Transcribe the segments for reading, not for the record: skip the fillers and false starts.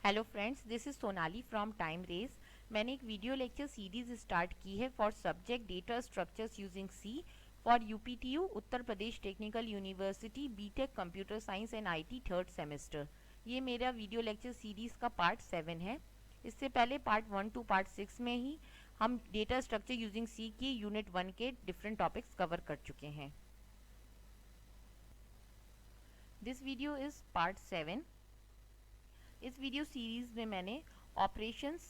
Hello friends, this is Sonali from Time Race. मैंने एक video lecture series start की है for subject data structures using C for UPTU Uttar Pradesh technical university BTech computer science and IT third semester. ये मेरा video lecture series का part 7 है। इससे पहले पार्ट 1 टू पार्ट 6 में ही हम डेटा स्ट्रक्चर यूजिंग सी की यूनिट 1 के डिफरेंट टॉपिक्स कवर कर चुके हैं। This video is part 7। इस वीडियो सीरीज में मैंने operations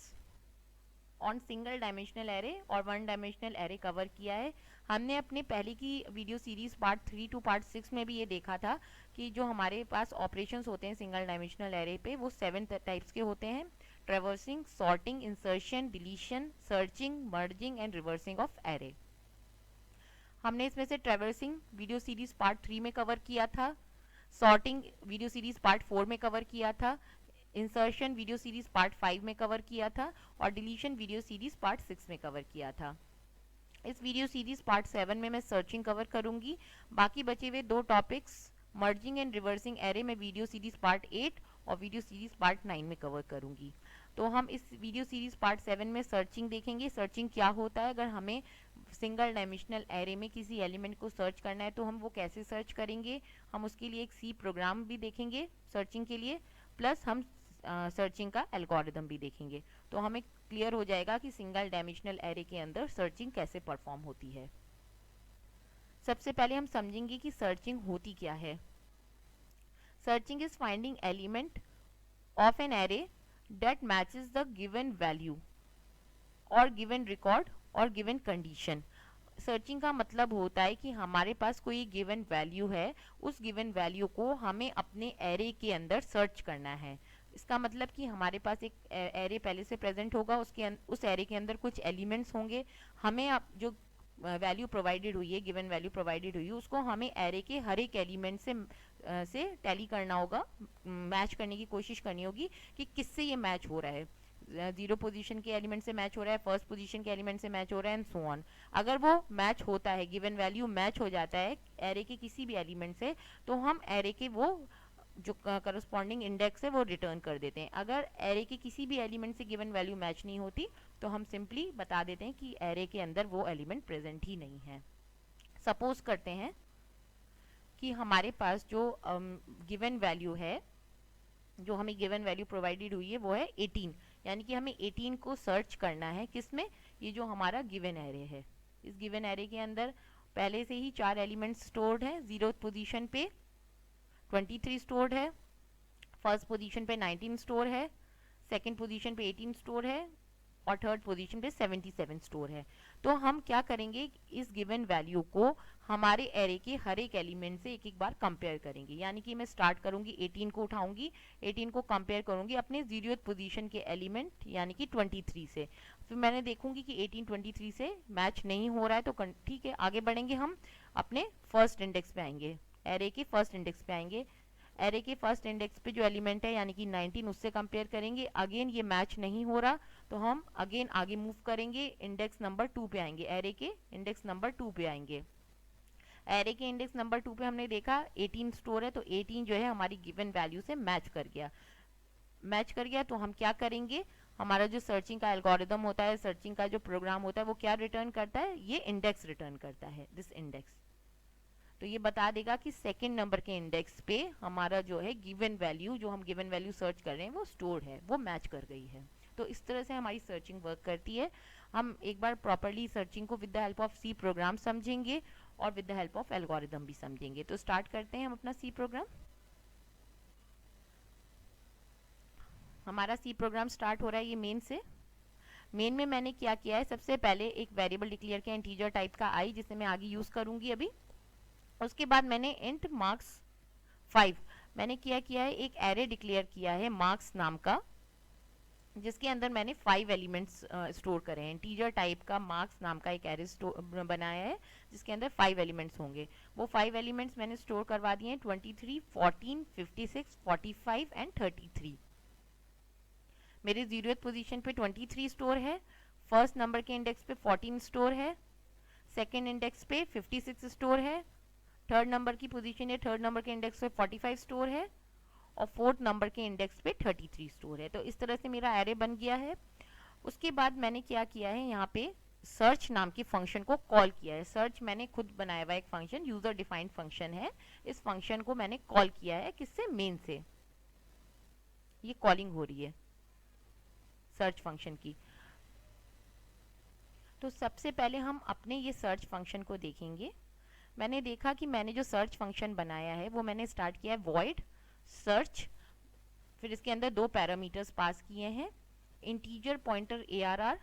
on single dimensional array और वन डायमेंशनल एरे कवर किया है। हमने अपने पहले की video series part 3 to part 6 में भी ये देखा था कि जो हमारे पास ऑपरेशंस होते हैं सिंगल डायमेंशनल एरे पे वो 7 टाइप्स के होते हैं: traversing, sorting, insertion, deletion, searching, merging and reversing of array. हमने इसमें से ट्रेवर्सिंग वीडियो सीरीज पार्ट 3 में कवर किया था, सॉर्टिंग वीडियो सीरीज पार्ट 4 में कवर किया था, इंसर्शन वीडियो सीरीज पार्ट 5 में कवर किया था और डिलीशन वीडियो सीरीज पार्ट 6 में कवर किया था। इस वीडियो सीरीज पार्ट 7 में मैं सर्चिंग कवर करूंगी। बाकी बचे हुए दो topics merging and reversing array में वीडियो सीरीज पार्ट 8 और वीडियो सीरीज पार्ट 9 में कवर करूंगी। तो हम इस वीडियो सीरीज पार्ट 7 में सर्चिंग देखेंगे। सर्चिंग क्या होता है, अगर हमें सिंगल डायमेंशनल एरे में किसी एलिमेंट को सर्च करना है तो हम वो कैसे सर्च करेंगे। हम उसके लिए एक सी प्रोग्राम भी देखेंगे सर्चिंग के लिए, प्लस हम सर्चिंग का एल्गोरिदम भी देखेंगे। तो हमें क्लियर हो जाएगा कि सिंगल डायमेंशनल एरे के अंदर सर्चिंग कैसे परफॉर्म होती है। सबसे पहले हम समझेंगे कि सर्चिंग होती क्या है। Searching is finding element of an array that matches the given value or given record or given condition। Searching का मतलब होता है कि हमारे पास कोई गिवन वैल्यू है, उस गिवन वैल्यू को हमें अपने एरे के अंदर सर्च करना है। इसका मतलब कि हमारे पास एक एरे पहले से प्रेजेंट होगा, उस एरे के अंदर कुछ एलिमेंट्स होंगे। हमें अब जो वैल्यू प्रोवाइडेड हुई है, गिवन वैल्यू प्रोवाइडेड हुई है, उसको हमें एरे के हर एक एलिमेंट से टैली करना होगा, मैच करने की कोशिश करनी होगी कि किससे ये मैच हो रहा है। जीरो पोजीशन के एलिमेंट से मैच हो रहा है, फर्स्ट पोजीशन के एलिमेंट से मैच हो रहा है एंड सो ऑन। अगर वो मैच होता है, गिवन वैल्यू मैच हो जाता है एरे के किसी भी एलिमेंट से, तो हम एरे के वो जो करस्पॉन्डिंग इंडेक्स है वो रिटर्न कर देते हैं। अगर एरे के किसी भी एलिमेंट से गिवन वैल्यू मैच नहीं होती तो हम सिंपली बता देते हैं कि एरे के अंदर वो एलिमेंट प्रेजेंट ही नहीं है। सपोज करते हैं कि हमारे पास जो गिवन वैल्यू है, जो हमें गिवन वैल्यू प्रोवाइडेड हुई है वो है 18, यानी कि हमें 18 को सर्च करना है। किसमें? ये जो हमारा गिवन एरे है, इस गिवन एरे के अंदर पहले से ही 4 एलिमेंट्स स्टोर्ड है। जीरो पोजीशन पे 23 स्टोर्ड है, फर्स्ट पोजीशन पे 19 स्टोर है, सेकंड पोजीशन पे 18 स्टोर है और थर्ड पोजीशन पे 77 स्टोर है। तो हम क्या करेंगे, इस गिवन वैल्यू को हमारे एरे के हर एक एलिमेंट से एक एक बार कंपेयर करेंगे। यानी कि मैं स्टार्ट करूंगी 18 को उठाऊंगी, 18 को कंपेयर करूंगी अपने 0th पोजीशन के एलिमेंट यानी कि 23 से। फिर मैंने देखूंगी कि 18 23 से मैच नहीं हो रहा है तो ठीक है, आगे बढ़ेंगे। हम अपने फर्स्ट इंडेक्स पे आएंगे, एरे के फर्स्ट इंडेक्स पे आएंगे। एरे के फर्स्ट इंडेक्स पे जो एलिमेंट है यानी कि 19, उससे कंपेयर करेंगे। अगेन ये मैच नहीं हो रहा तो हम अगेन आगे मूव करेंगे, इंडेक्स नंबर 2 पे आएंगे, एरे के इंडेक्स नंबर 2 पे आएंगे। एरे के इंडेक्स नंबर 2 पे हमने देखा 18 स्टोर है, तो 18 जो है हमारी गिवन वैल्यू से मैच कर गया। मैच कर गया तो हम क्या करेंगे, हमारा जो सर्चिंग का एल्गोरिदम होता है, सर्चिंग का जो प्रोग्राम होता है, वो क्या रिटर्न करता है, ये इंडेक्स रिटर्न करता है, दिस इंडेक्स। तो ये बता देगा कि सेकंड नंबर के इंडेक्स पे हमारा जो है गिवन वैल्यू, जो हम गिवन वैल्यू सर्च कर रहे हैं वो स्टोर्ड है, वो मैच कर गई है। तो इस तरह से हमारी सर्चिंग वर्क करती है। हम एक बार प्रॉपरली सर्चिंग को with the help of C program समझेंगे और with the help of algorithm भी समझेंगे। तो स्टार्ट करते हैं हम अपना सी प्रोग्राम। हमारा सी प्रोग्राम स्टार्ट हो रहा है ये मेन से। मेन में मैंने क्या किया है, सबसे पहले एक वेरिएबल डिक्लेयर किया इंटीजर टाइप का आई, जिसे मैं आगे यूज करूंगी अभी। उसके बाद मैंने इंट मार्क्स 5 मैंने किया है, एक एरे डिक्लेयर किया है मार्क्स नाम का, जिसके अंदर मैंने 5 एलिमेंट्स स्टोर करे हैं। इंटीजर टाइप का मार्क्स नाम का एक एरे बनाया है जिसके अंदर 5 एलिमेंट्स होंगे। वो 5 एलिमेंट्स मैंने स्टोर करवा दिए हैं 23, 14, 56, 45 एंड 33। मेरे 0th पोजीशन पे 23 स्टोर है, फर्स्ट नंबर के इंडेक्स पे 14 स्टोर है, सेकेंड इंडेक्स पे 56 स्टोर है, थर्ड नंबर की पोजीशन है, थर्ड नंबर के इंडेक्स पे 45 स्टोर है और 4th नंबर के इंडेक्स पे 33 स्टोर है। तो इस तरह से मेरा एरे बन गया है। उसके बाद मैंने क्या किया है, यहाँ पे सर्च नाम की फंक्शन को कॉल किया है। सर्च मैंने खुद बनाया हुआ एक फंक्शन, यूजर डिफाइंड फंक्शन है। इस फंक्शन को मैंने कॉल किया है किससे, मेन से। ये कॉलिंग हो रही है सर्च फंक्शन की। तो सबसे पहले हम अपने ये सर्च फंक्शन को देखेंगे। मैंने देखा कि मैंने जो सर्च फंक्शन बनाया है वो मैंने स्टार्ट किया है वॉइड सर्च, फिर इसके अंदर 2 पैरामीटर्स पास किए हैं, इंटीजर पॉइंटर ARR।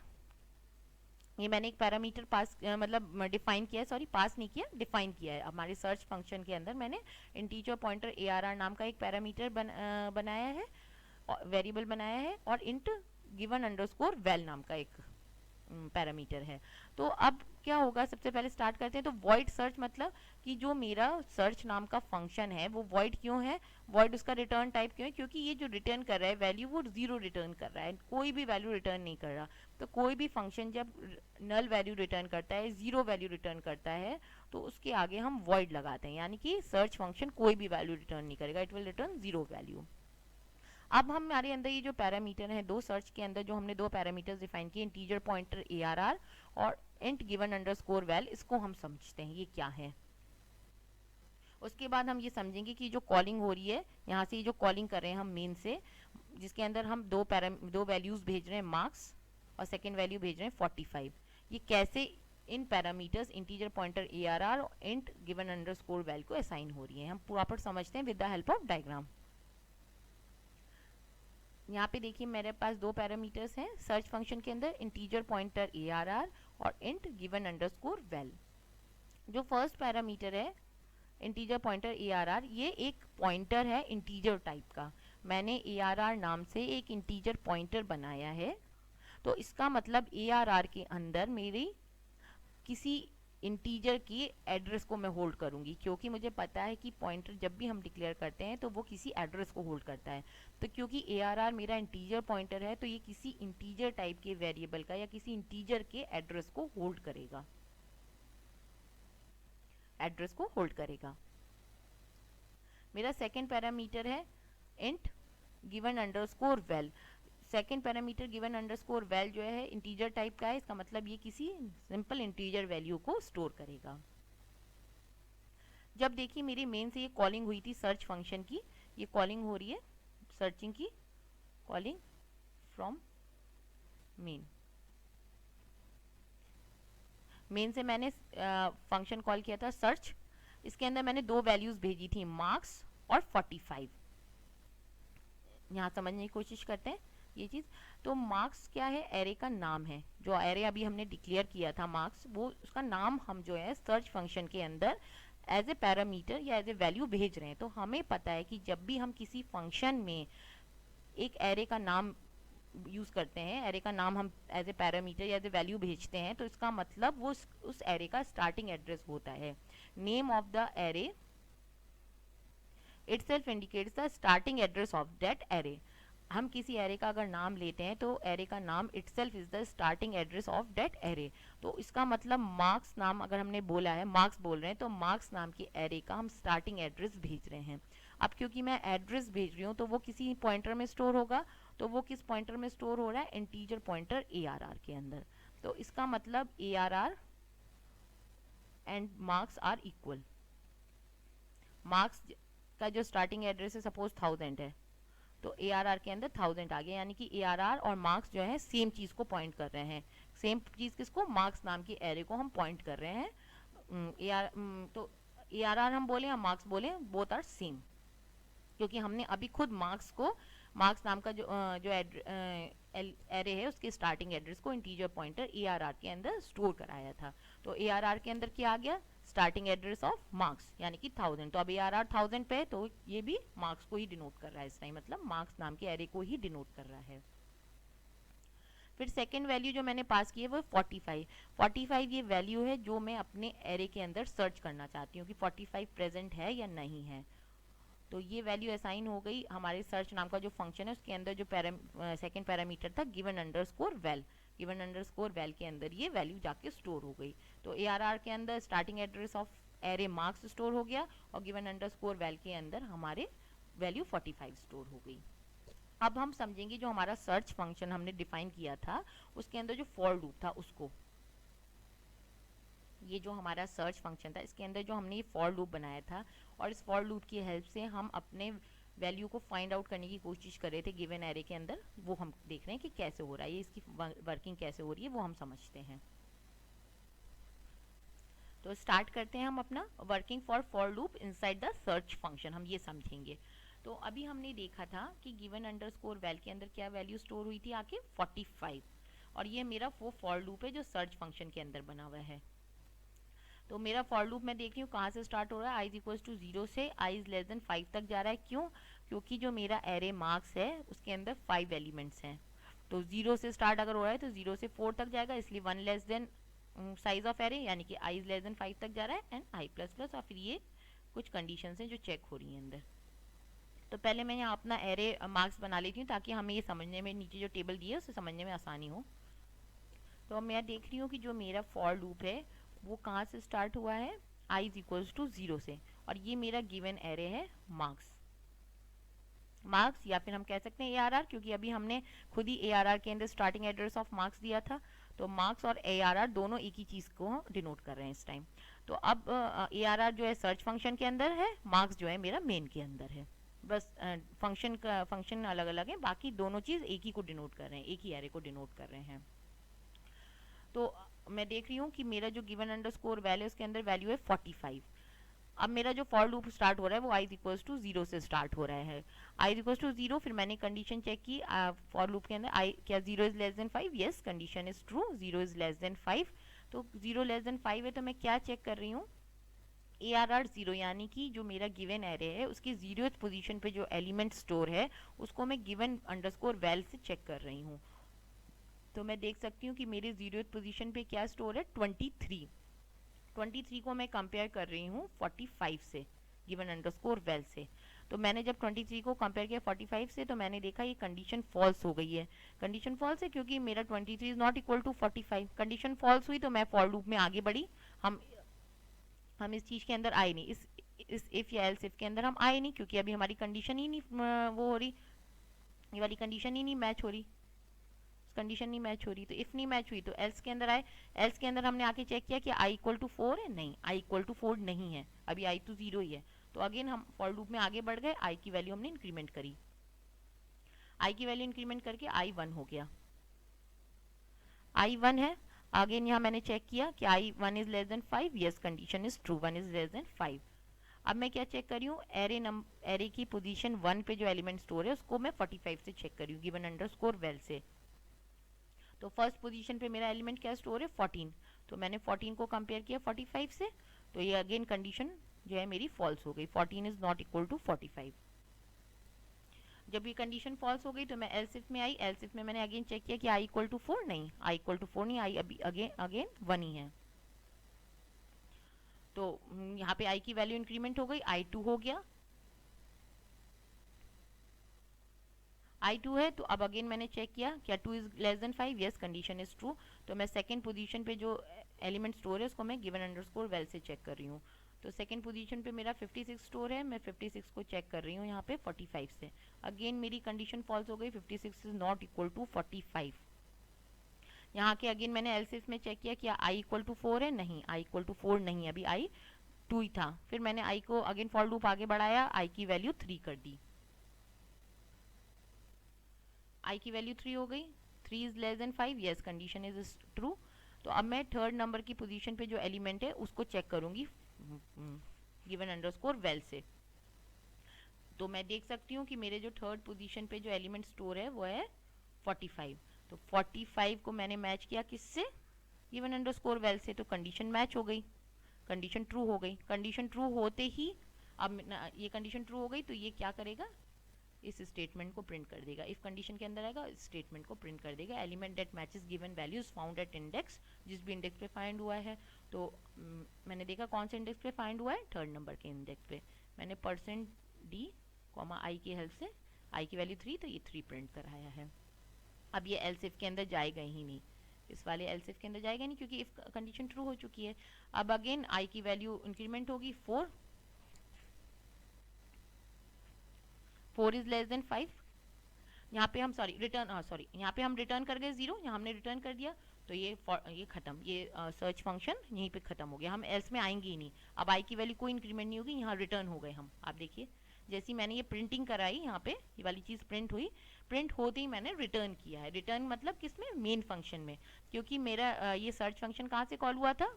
ये मैंने एक पैरामीटर पास मतलब डिफाइन किया है, सॉरी पास नहीं किया, डिफाइन किया है। हमारे सर्च फंक्शन के अंदर मैंने इंटीजर पॉइंटर ARR नाम का एक पैरामीटर बनाया है, वेरिएबल बनाया है, और इंट गिवन अंडरस्कोर वैल नाम का एक पैरामीटर है। तो अब क्या होगा, सबसे पहले स्टार्ट करते हैं। तो वॉइड सर्च मतलब कि जो मेरा सर्च नाम का फंक्शन है वो वॉइड क्यों है, वॉइड उसका रिटर्न टाइप क्यों है, क्योंकि ये जो रिटर्न कर रहा है वैल्यू वो 0 रिटर्न कर रहा है, कोई भी वैल्यू रिटर्न नहीं कर रहा। तो कोई भी फंक्शन जब नल वैल्यू रिटर्न करता है, 0 वैल्यू रिटर्न करता है, तो उसके आगे हम वॉइड लगाते हैं, यानी कि सर्च फंक्शन कोई भी वैल्यू रिटर्न नहीं करेगा, इट विल रिटर्न 0 वैल्यू। अब हमारे अंदर ये जो पैरामीटर है, 2 सर्च के अंदर जो हमने 2 पैरामीटर्स डिफाइन किए, इंटीजर पॉइंटर ARR और इंट गिवन अंडरस्कोर वैल, इसको हम समझते हैं ये क्या है। उसके बाद हम ये समझेंगे कि जो कॉलिंग हो रही है, यहाँ से ये जो कॉलिंग कर रहे हैं हम मेन से, जिसके अंदर हम दो वैल्यूज भेज रहे हैं, मार्क्स, और सेकेंड वैल्यू भेज रहे हैं 45। ये कैसे इन पैरामीटर्स इंटीजर पॉइंटर ARR और इंट गिवन अंडरस्कोर वैल को असाइन हो रही है, हम प्रॉपर समझते हैं with the help of diagram. यहाँ पे देखिए मेरे पास 2 पैरामीटर्स हैं सर्च फंक्शन के अंदर, इंटीजर पॉइंटर ARR और इंट गिवन अंडरस्कोर वैल। जो फर्स्ट पैरामीटर है इंटीजर पॉइंटर ARR, ये एक पॉइंटर है इंटीजर टाइप का। मैंने ARR नाम से एक इंटीजर पॉइंटर बनाया है। तो इसका मतलब ARR के अंदर मेरी किसी इंटीजर की एड्रेस को मैं होल्ड करूंगी, क्योंकि मुझे पता है कि पॉइंटर जब भी हम डिक्लेयर करते हैं तो वो किसी एड्रेस को होल्ड करता है। तो क्योंकि ARR मेरा इंटीजर पॉइंटर है, तो ये किसी इंटीजर टाइप के वेरिएबल का या किसी इंटीजर के एड्रेस को होल्ड करेगा, एड्रेस को होल्ड करेगा। मेरा सेकेंड पैरामीटर है int given underscore val. Second parameter given underscore val जो है इंटीजर टाइप का है, इसका मतलब ये किसी सिंपल इंटीजर वैल्यू को स्टोर करेगा। जब देखिए मेरी मेन से ये कॉलिंग हुई थी सर्च फंक्शन की, ये कॉलिंग हो रही है सर्चिंग की, कॉलिंग फ्रॉम मेन। मेन से मैंने फंक्शन कॉल किया था सर्च, इसके अंदर मैंने 2 वैल्यूज भेजी थी, मार्क्स और 45। यहाँ समझने की कोशिश करते हैं ये चीज। तो मार्क्स क्या है, एरे का नाम है। जो एरे अभी हमने डिक्लेयर किया था मार्क्स, वो उसका नाम हम जो है सर्च फंक्शन के अंदर एज ए पैरामीटर या एज ए वैल्यू भेज रहे हैं। तो हमें पता है कि जब भी हम किसी फंक्शन में एक एरे का नाम यूज करते हैं, एरे का नाम हम एज ए पैरामीटर या एज ए वैल्यू भेजते हैं, तो इसका मतलब वो उस एरे का स्टार्टिंग एड्रेस होता है। Name of the array itself indicates the starting address of that array। हम किसी एरे का अगर नाम लेते हैं तो एरे का नाम itself is the starting address of that array। तो इसका मतलब मार्क्स नाम अगर हमने बोला है, मार्क्स बोल रहे हैं, तो मार्क्स नाम की एरे का हम स्टार्टिंग एड्रेस भेज रहे हैं। अब क्योंकि मैं एड्रेस भेज रही हूँ तो वो किसी पॉइंटर में स्टोर होगा, तो वो किस पॉइंटर में स्टोर हो रहा है, इंटीजर पॉइंटर ARR के अंदर। तो इसका मतलब ARR and marks are equal. Marks का जो स्टार्टिंग एड्रेस है सपोज 1000 है, तो ARR के अंदर 1000 आ गया, यानी कि ARR और मार्क्स जो है सेम चीज को पॉइंट कर रहे हैं। सेम चीज किसको, मार्क्स नाम की एरे को हम पॉइंट कर रहे हैं। तो ARR हम बोले या मार्क्स बोले, बोथ आर सेम, क्योंकि हमने अभी खुद मार्क्स को, मार्क्स नाम का जो एरे है उसके स्टार्टिंग एड्रेस को इंटीजर पॉइंटर ARR के अंदर स्टोर कराया था। तो ARR के अंदर क्या आ गया, स्टार्टिंग एड्रेस ऑफ मार्क्स, यानी कि 1000। तो अब ARR 1000 पे है, तो ये भी मार्क्स को ही डिनोट कर रहा है इस टाइम, मतलब मार्क्स नाम के एरे को ही डिनोट कर रहा है। फिर सेकेंड वैल्यू जो मैंने पास की है वो 45। 45 ये वैल्यू है जो मैं अपने एरे के अंदर सर्च करना चाहती हूँ कि 45 प्रेजेंट है या नहीं है। तो ये वैल्यू असाइन हो गई हमारे सर्च नाम का जो फंक्शन है उसके अंदर, जो सेकेंड पैरामीटर था given underscore val. Given underscore val के अंदर ये वैल्यू जाके स्टोर हो गई। तो ARR के अंदर starting address of array marks store हो गया, और गिवन अंडरस्कोर वैल के अंदर हमारे वैल्यू 45 स्टोर हो गई। अब हम समझेंगे जो हमारा सर्च फंक्शन हमने डिफाइन किया था उसके अंदर जो फॉर लूप था उसको। ये जो हमारा सर्च फंक्शन था इसके अंदर जो हमने ये फॉर लूप बनाया था और इस फॉर लूप की हेल्प से हम अपने वैल्यू को फाइंड आउट करने की कोशिश कर रहे थे गिवन एरे के अंदर, वो हम देख रहे हैं कि कैसे हो रहा है, ये इसकी वर्किंग कैसे हो रही है वो हम समझते हैं। तो स्टार्ट करते हैं हम अपना working for loop inside the search function, हम ये समझेंगे। तो अभी हमने देखा था कि गिवन अंडरस्कोर वैल के अंदर क्या वैल्यू स्टोर हुई थी आके 45, और ये मेरा वो फॉर लूप है जो सर्च फंक्शन के अंदर बना हुआ है। तो मेरा फॉर लूप मैं देख रही हूँ कहाँ से स्टार्ट हो रहा है, आई इज इक्वल टू 0 से आई इज लेस देन 5 तक जा रहा है। क्यों? क्योंकि जो मेरा एरे मार्क्स है उसके अंदर 5 एलिमेंट्स हैं। तो 0 से स्टार्ट अगर हो रहा है तो 0 से 4 तक जाएगा, इसलिए 1 less than size of array, यानी कि आई इज लेस देन 5 तक जा रहा है, एंड आई प्लस प्लस, और फिर ये कुछ कंडीशन हैं जो चेक हो रही हैं अंदर। तो पहले मैं यहाँ अपना एरे मार्क्स बना लेती हूँ ताकि हमें ये समझने में, नीचे जो टेबल दी है उसे समझने में आसानी हो। तो मैं देख रही हूँ कि जो मेरा फॉर लूप है वो कहाँ से स्टार्ट हुआ है, आई इज इक्वल्स टू 0 से, और ये मेरा गिवन एरे है मार्क्स या फिर हम कह सकते हैं ARR, क्योंकि अभी हमने खुद ही ARR के अंदर स्टार्टिंग एड्रेस ऑफ मार्क्स दिया था। तो मार्क्स और ARR दोनों एक ही चीज़ को डिनोट कर रहे हैं इस टाइम। तो अब ARR जो है सर्च फंक्शन के अंदर है, मार्क्स जो है मेरा मेन के अंदर है। बस फंक्शन अलग अलग है, बाकी दोनों चीज़ एक ही को डिनोट कर रहे हैं, एक ही एरे को डिनोट कर रहे हैं। तो मैं देख रही हूँ कि मेरा जो गिवन अंडरस्कोर वैल्यू है उसके अंदर वैल्यू है 45। अब मेरा जो फॉर लूप स्टार्ट हो रहा है वो आई इज इक्वल्स टू 0 से स्टार्ट हो रहा है, आई इज इक्वल्स टू 0। फिर मैंने कंडीशन चेक की फॉर लूप के अंदर, आई क्या 0 is less than 5, yes condition is true, 0 is less than 5। तो 0 लेस देन 5 है तो मैं क्या चेक कर रही हूँ, ARR 0, यानी कि जो मेरा गिवन एरे है उसकी 0th पोजीशन पे जो एलिमेंट स्टोर है उसको मैं गिवन अंडरस्कोर वैल से चेक कर रही हूँ। तो मैं देख सकती हूँ कि मेरी 0th पोजीशन पे क्या स्टोर है, 23 को मैं कंपेयर कर रही हूँ 45 से, गिवन अंडरस्कोर वेल से। तो मैंने जब 23 को कंपेयर किया 45 से तो मैंने देखा ये कंडीशन फॉल्स हो गई है। कंडीशन फॉल्स है क्योंकि मेरा 23 is not equal to 45। Condition false हुई तो मैं फॉर लूप में आगे बढ़ी, हम इस चीज़ के अंदर आए नहीं, इस इफ या एल्स इफ के अंदर हम आए नहीं, क्योंकि अभी हमारी कंडीशन ही नहीं वो हो रही, ये वाली कंडीशन ही नहीं मैच हो रही, कंडीशन नहीं मैच हो रही। तो इफ नहीं मैच हुई तो एल्स के अंदर आए, एल्स के अंदर हमने आके चेक किया कि आई इक्वल टू 4 है, नहीं आई इक्वल टू 4 नहीं है, अभी आई तो 0 ही है। तो अगेन हम फॉर लूप में आगे बढ़ गए, आई की वैल्यू हमने इंक्रीमेंट करी, आई की वैल्यू इंक्रीमेंट करके आई 1 हो गया, आई 1 है। अगेन यहाँ मैंने चेक किया कि आई 1 is less than 5, yes condition is true, 1 is less than 5। अब मैं क्या चेक कर रही हूँ, एरे की पोजीशन 1 पे जो एलिमेंट स्टोर है उसको मैं 45 से चेक कर रही हूँ गिवन अंडरस्कोर वेल से। तो फर्स्ट पोजीशन पे मेरा एलिमेंट क्या स्टोर है, 14। तो मैंने 14 को कंपेयर किया 45 से, तो ये अगेन कंडीशन जो है मेरी फॉल्स हो गई, 14 इज नॉट इक्वल टू 45। जब ये कंडीशन फॉल्स हो गई तो मैं एल्सिफ में आई, एल्सिफ में मैंने अगेन चेक किया कि आई इक्वल टू 4, नहीं आई इक्वल टू 4 नहीं, आई अभी अगेन 1 ही है। तो यहाँ पे आई की वैल्यू इंक्रीमेंट हो गई, आई 2 हो गया, आई 2 है। तो अब अगेन मैंने चेक किया क्या 2 is less than 5, yes condition is true. तो मैं सेकंड पोजीशन पे जो एलिमेंट स्टोर है उसको मैं गिवन अंडरस्कोर वेल से चेक कर रही हूँ। तो सेकंड पोजीशन पे मेरा 56 स्टोर है, मैं 56 को चेक कर रही हूँ यहाँ पे 45 से। अगेन मेरी कंडीशन फॉल्स हो गई, 56 इज नॉट इक्वल टू 45। यहाँ के अगेन मैंने एलसीएफ में चेक किया क्या आई इक्वल टू 4 है, नहीं आई इक्वल टू 4 नहीं, अभी आई 2 ही था। फिर मैंने आई को अगेन फॉर लूप आगे बढ़ाया, आई की वैल्यू 3 कर दी, आई की वैल्यू 3 हो गई, 3 is less than 5, yes condition is true. तो अब मैं थर्ड नंबर की पोजीशन पे जो एलिमेंट है उसको चेक करूंगी गिवन अंडरस्कोर वेल से। तो मैं देख सकती हूँ कि मेरे जो थर्ड पोजीशन पे जो एलिमेंट स्टोर है वो है 45। तो 45 को मैंने मैच किया किससे, गिवन अंडरस्कोर वेल से, तो कंडीशन मैच हो गई, कंडीशन ट्रू हो गई। कंडीशन ट्रू होते ही अब ये कंडीशन ट्रू हो गई तो ये क्या करेगा, इस स्टेटमेंट को प्रिंट कर देगा, इफ कंडीशन के अंदर आएगा इस स्टेटमेंट को प्रिंट कर देगा, element that matches given values found at index, जिस भी इंडेक्स पे फाइंड हुआ है। तो मैंने देखा कौन से इंडेक्स पे फाइंड हुआ है, थर्ड नंबर के इंडेक्स पे। मैंने %d कॉमा आई की हेल्प से आई की वैल्यू 3, तो ये 3 प्रिंट कराया है। अब ये एल्स इफ के अंदर जाएगा ही नहीं, इस वाले एल्स इफ के अंदर जाएगा नहीं क्योंकि इफ कंडीशन ट्रू हो चुकी है। अब अगेन आई की वैल्यू इंक्रीमेंट होगी 4, 4 इज लेस देन 5, यहाँ पे हम यहाँ पे हम रिटर्न कर गए 0, यहाँ हमने रिटर्न कर दिया, तो ये खत्म, ये सर्च फंक्शन यहीं पे खत्म हो गया, हम एल्स में आएंगे ही नहीं। अब आई की वैल्यू कोई इंक्रीमेंट नहीं होगी, यहाँ रिटर्न हो गए हम। आप देखिए जैसे मैंने ये प्रिंटिंग कराई, यहाँ पे ये वाली चीज़ प्रिंट हुई, प्रिंट होते ही मैंने रिटर्न किया है। रिटर्न मतलब किसमें, मेन फंक्शन में, क्योंकि मेरा ये सर्च फंक्शन कहाँ से कॉल हुआ था,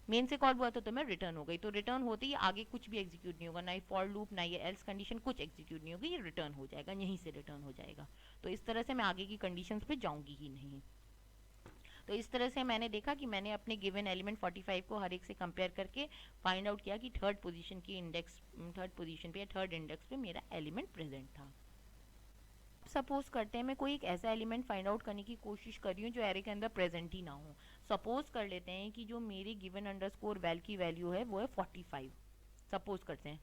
मेन से कॉल हुआ था, तो मैं रिटर्न हो गई। तो रिटर्न होते ही आगे कुछ भी एग्जीक्यूट नहीं होगा, ना ये फॉर लूप ना ये एल्स कंडीशन, कुछ एग्जीक्यूट नहीं होगी, ये रिटर्न हो जाएगा, यहीं से रिटर्न हो जाएगा। तो इस तरह से मैं आगे की कंडीशंस पे जाऊंगी ही नहीं। तो इस तरह से मैंने देखा कि मैंने अपने गिवन एलिमेंट 45 को हर एक से कंपेयर करके फाइंड आउट किया कि थर्ड पोजीशन पे या थर्ड इंडेक्स पे मेरा एलिमेंट प्रेजेंट था। सपोज करते हैं मैं कोई एक ऐसा एलिमेंट फाइंड आउट करने की कोशिश कर रही हूँ जो एरे के अंदर प्रेजेंट ही ना हो। सपोज कर लेते हैं कि जो मेरी गिवन अंडरस्कोर वैल की वैल्यू है वो है 45। सपोज करते हैं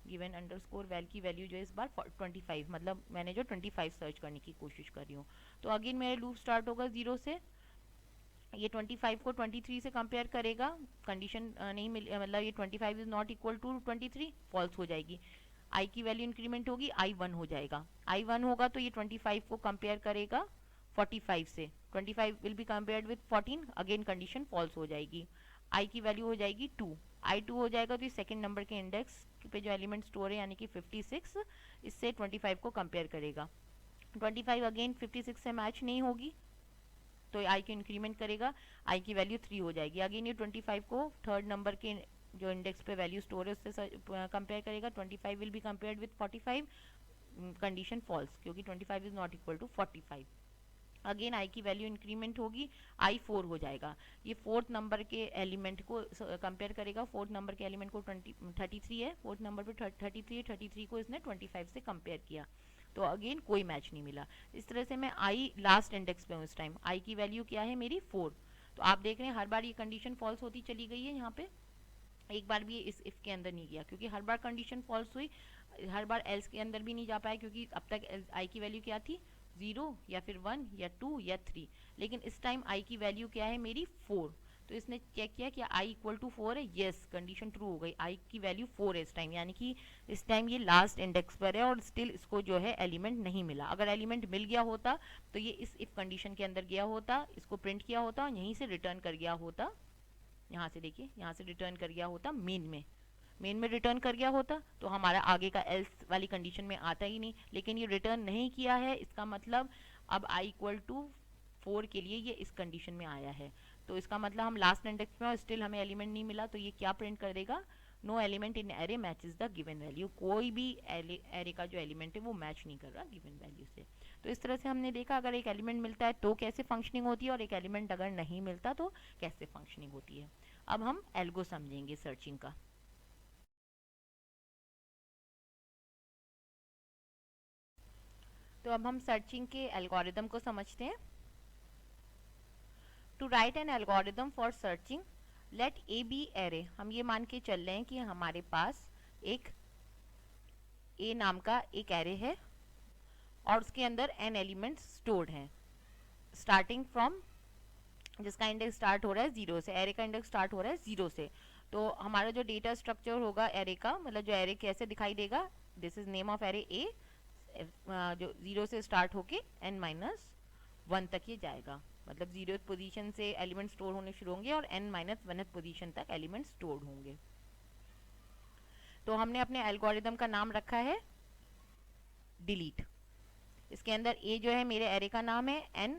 गिवन अंडरस्कोर वैल की वैल्यू जो है इस बार 25, मतलब मैंने जो 25 सर्च करने की कोशिश कर रही हूँ। तो अगेन मेरा लूप स्टार्ट होगा 0 से, ये 25 को 23 से कंपेयर करेगा, कंडीशन नहीं मिल, मतलब ये 25 is not equal to 23, false हो जाएगी। आई की वैल्यू इंक्रीमेंट होगी, आई 1 हो जाएगा, आई 1 होगा तो ये 25 को कंपेयर करेगा 45 से, 25 will be compared with 14, again condition false हो जाएगी। आई की वैल्यू हो जाएगी 2, आई 2 हो जाएगा तो ये सेकेंड नंबर के इंडेक्स पे जो एलिमेंट स्टोर है यानी कि 56, इससे 25 को कंपेयर करेगा। 25 अगेन 56 से मैच नहीं होगी तो आई को इंक्रीमेंट करेगा, आई की वैल्यू 3 हो जाएगी। अगेन ये 25 को थर्ड नंबर के जो इंडेक्स पे वैल्यू स्टोर है उससे कंपेयर करेगा, 25 will be compared with 45, condition false क्योंकि 25 is not equal to 45। Again i की वैल्यू इंक्रीमेंट होगी, आई 4 हो जाएगा, ये फोर्थ नंबर के एलिमेंट को कंपेयर करेगा, फोर्थ नंबर के एलिमेंट को 33 है, फोर्थ नंबर पे 33 को इसने 25 से कंपेयर किया, तो अगेन कोई मैच नहीं मिला। इस तरह से मैं आई लास्ट इंडेक्स पे हूँ इस टाइम, आई की वैल्यू क्या है मेरी 4। तो आप देख रहे हैं हर बार ये कंडीशन फॉल्स होती चली गई है, यहाँ पे एक बार भी ये इस इफ के अंदर नहीं गया क्योंकि हर बार कंडीशन फॉल्स हुई, हर बार एल्स के अंदर भी नहीं जा पाया क्योंकि अब तक आई की वैल्यू क्या थी 0 या फिर 1 या 2 या 3, लेकिन इस टाइम आई की वैल्यू क्या है मेरी 4। तो इसने चेक किया कि आई इक्वल टू 4 है, यस कंडीशन ट्रू हो गई, आई की वैल्यू 4 है इस टाइम, यानी कि इस टाइम ये लास्ट इंडेक्स पर है और स्टिल इसको जो है एलिमेंट नहीं मिला। अगर एलिमेंट मिल गया होता तो ये इस इफ कंडीशन के अंदर गया होता, इसको प्रिंट किया होता और यहीं से रिटर्न कर गया होता, यहाँ से देखिए यहाँ से रिटर्न कर गया होता मेन में रिटर्न कर गया होता, तो हमारा आगे का एल्स वाली कंडीशन में आता ही नहीं। लेकिन ये रिटर्न नहीं किया है, इसका मतलब अब i इक्वल टू 4 के लिए ये इस कंडीशन में आया है, तो इसका मतलब हम लास्ट इंडेक्स में और स्टिल हमें एलिमेंट नहीं मिला, तो ये क्या प्रिंट कर देगा, no element in array matches the given value, कोई भी एरे का जो एलिमेंट है वो मैच नहीं कर रहा गिवन वैल्यू से। तो इस तरह से हमने देखा अगर एक एलिमेंट मिलता है तो कैसे फंक्शनिंग होती है और एक एलिमेंट अगर नहीं मिलता तो कैसे फंक्शनिंग होती है। अब हम एल्गो समझेंगे सर्चिंग का। तो अब हम सर्चिंग के एल्गोरिदम को समझते हैं। To write an algorithm for searching let A be array, हम ये मान के चल रहे हैं कि हमारे पास एक ए नाम का एक एरे है और उसके अंदर एन एलिमेंट्स स्टोर्ड हैं स्टार्टिंग फ्रॉम, जिसका इंडेक्स स्टार्ट हो रहा है 0 से, एरे का इंडेक्स स्टार्ट हो रहा है 0 से। तो हमारा जो डेटा स्ट्रक्चर होगा एरे का, मतलब जो एरे कैसे दिखाई देगा, this is name of array A, जो 0 से स्टार्ट होके n-1 तक ये जाएगा, मतलब 0th पोजीशन से एलिमेंट स्टोर होने शुरू होंगे और n-1th पोजीशन तक एलिमेंट स्टोर होंगे। तो हमने अपने एल्गोरिदम का नाम रखा है डिलीट। इसके अंदर ए जो है मेरे एरे का नाम है, n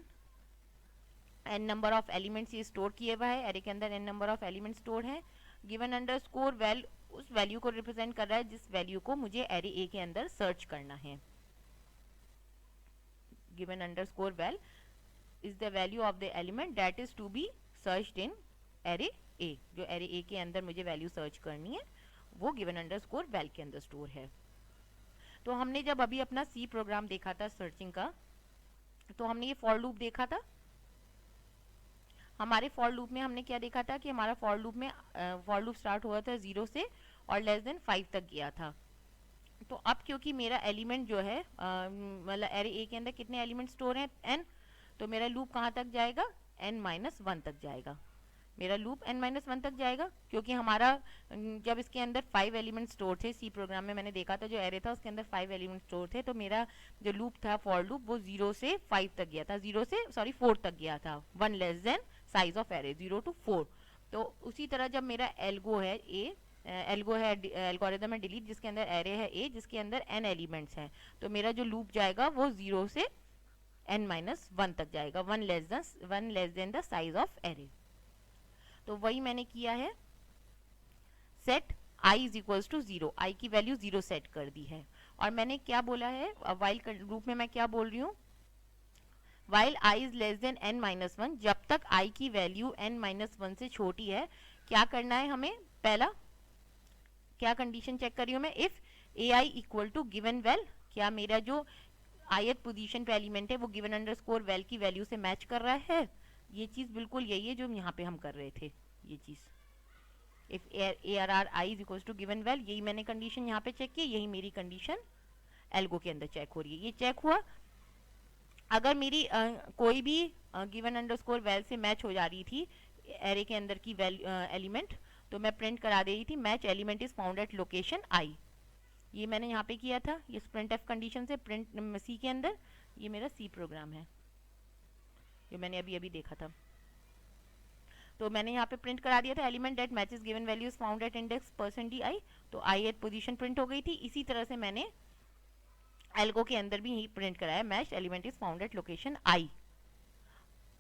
नंबर ऑफ एलिमेंट्स ये स्टोर किए हुआ है, एरे के अंदर n number of element store है, गिवन अंडरस्कोर वैल उस वैल्यू को रिप्रेजेंट कर रहा है जिस वैल्यू को मुझे एरे ए के अंदर सर्च करना है। Given underscore val is the value of the element that is to be searched in array A, जो एरे ए के अंदर मुझे वैल्यू सर्च करनी है वो गिवन अंडरस्कोर वैल के अंदर स्टोर है। तो हमने जब अभी अपना सी प्रोग्राम देखा था सर्चिंग का, तो हमने ये फॉर लूप देखा था। हमारे फॉर लूप में हमने क्या देखा था कि हमारा फॉर लूप स्टार्ट हुआ था 0 से और लेस देन 5 तक गया था। तो अब क्योंकि मेरा एलिमेंट जो है मतलब एरे ए के अंदर कितने एलिमेंट स्टोर हैं n, तो मेरा लूप कहाँ तक जाएगा n-1 तक जाएगा, मेरा लूप n-1 तक जाएगा, क्योंकि हमारा जब इसके अंदर 5 एलिमेंट स्टोर थे, सी प्रोग्राम में मैंने देखा था जो एरे था उसके अंदर 5 एलिमेंट स्टोर थे, तो मेरा जो लूप था फॉर लूप वो 0 से 5 तक गया था, 4 तक गया था, 1 less than size of array 0 to 4। तो उसी तरह जब मेरा एल्गो है एल्गोरिदम है डिलीट जिसके अंदर एरे है ए जिसके अंदर n एलिमेंट्स हैं, तो मेरा जो लूप जाएगा वो 0 से n-1 तक जाएगा, 1 less than the size of array. तो वही मैंने किया है, set i is equals to 0, i की वैल्यू 0 सेट कर दी है। और मैंने क्या बोला है वाइल लूप में, मैं क्या बोल रही हूँ, while i is less than n-1, जब तक i की वैल्यू n-1 से छोटी है, क्या करना है हमें, पहला क्या कंडीशन चेक कर रही हूँ मैं, if ai equal to given val, क्या मेरा जो ith पोजीशन पे एलिमेंट है वो गिवन अंडरस्कोर वेल की वैल्यू से मैच कर रहा है। ये चीज बिल्कुल यही है जो यहाँ पे हम कर रहे थे, ये चीज if arr i is equal to given val, यही मैंने कंडीशन यहाँ पे चेक की, यही मेरी कंडीशन एल्गो के अंदर चेक हो रही है। ये चेक हुआ, अगर मेरी कोई भी गिवन अंडरस्कोर वेल से मैच हो जा रही थी एरे के अंदर की एलिमेंट, तो मैं प्रिंट करा दे रही थी match element is found at location I. ये मैंने यहाँ पे किया था, ये प्रिंट एफ कंडीशन से प्रिंट सी के अंदर, ये मेरा सी प्रोग्राम है जो मैंने अभी अभी देखा था। तो मैंने यहाँ पे प्रिंट करा दिया था element that matches given values found at index %i, तो आई एट पोजीशन प्रिंट हो गई थी। इसी तरह से मैंने एल्गो के अंदर भी यही प्रिंट कराया, match element is found at location I.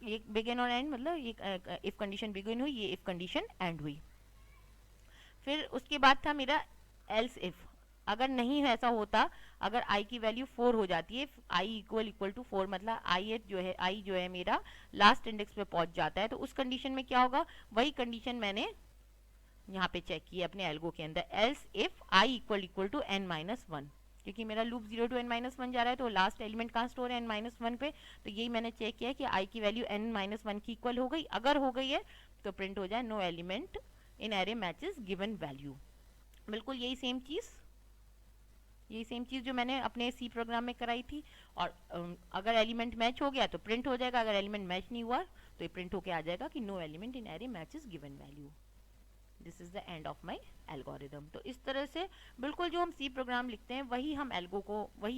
ये बिगिन और एंड, मतलब ये इफ कंडीशन बिगिन हुई, ये इफ कंडीशन एंड हुई। फिर उसके बाद था मेरा एल्स इफ, अगर नहीं ऐसा होता, अगर i की वैल्यू 4 हो जाती है, i इक्वल टू 4, मतलब i जो है मेरा लास्ट इंडेक्स पे पहुंच जाता है, तो उस कंडीशन में क्या होगा, वही कंडीशन मैंने यहाँ पे चेक की अपने एल्गो के अंदर, else if i equal to n-1, क्योंकि मेरा लूप 0 to n-1 जा रहा है, तो लास्ट एलिमेंट कहाँ स्टोर है, n-1 पे, तो यही मैंने चेक किया कि i की वैल्यू n-1 की इक्वल हो गई। अगर हो गई है तो प्रिंट हो जाए no element in array matches given value. बिल्कुल यही सेम चीज़ जो मैंने अपने सी प्रोग्राम में कराई थी। और अगर एलिमेंट मैच हो गया तो प्रिंट हो जाएगा, अगर एलिमेंट मैच नहीं हुआ तो ये प्रिंट होके आ जाएगा कि no element in array matches given value. This is the end of my algorithm. तो इस तरह से बिल्कुल जो हम सी प्रोग्राम लिखते हैं वही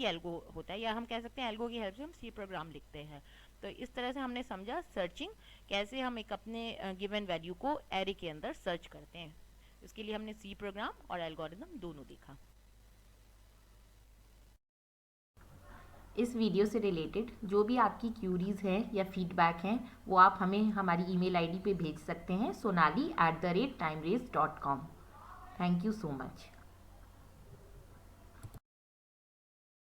एल्गो होता है, या हम कह सकते हैं एल्गो की हेल्प से हम सी प्रोग्राम लिखते हैं। तो इस तरह से हमने समझा सर्चिंग, कैसे हम एक अपने गिवन वैल्यू को एरे के अंदर सर्च करते हैं। इसके लिए हमने सी प्रोग्राम और एल्गोरिदम दोनों देखा। इस वीडियो से रिलेटेड जो भी आपकी क्यूरीज़ हैं या फीडबैक हैं वो आप हमें हमारी ईमेल आईडी पे भेज सकते हैं, sonali@timerase.com। Thank you so much.